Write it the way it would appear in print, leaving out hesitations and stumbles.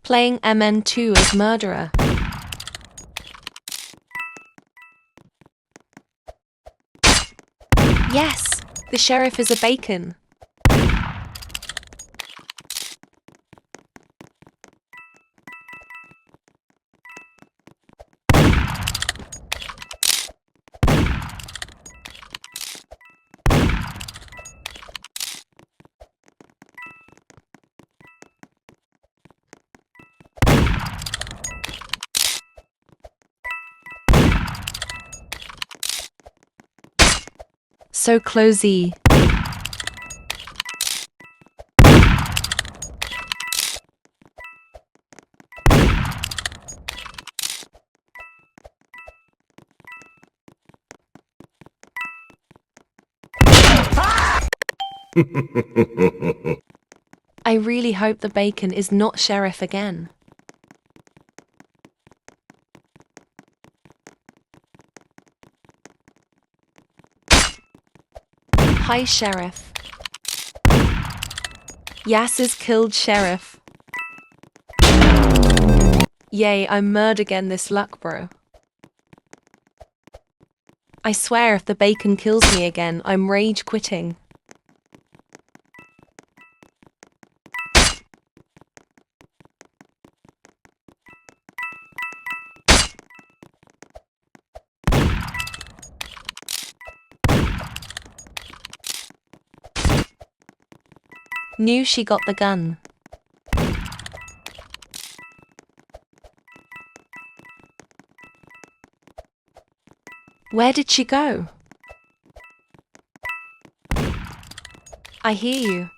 Playing MN2 as murderer. Yes, the sheriff is a bacon. So closey. I really hope the bacon is not sheriff again. Hi, sheriff. Yas is killed sheriff. Yay, I'm murdered again this luck, bro. I swear if the bacon kills me again, I'm rage quitting. Knew she got the gun. Where did she go? I hear you.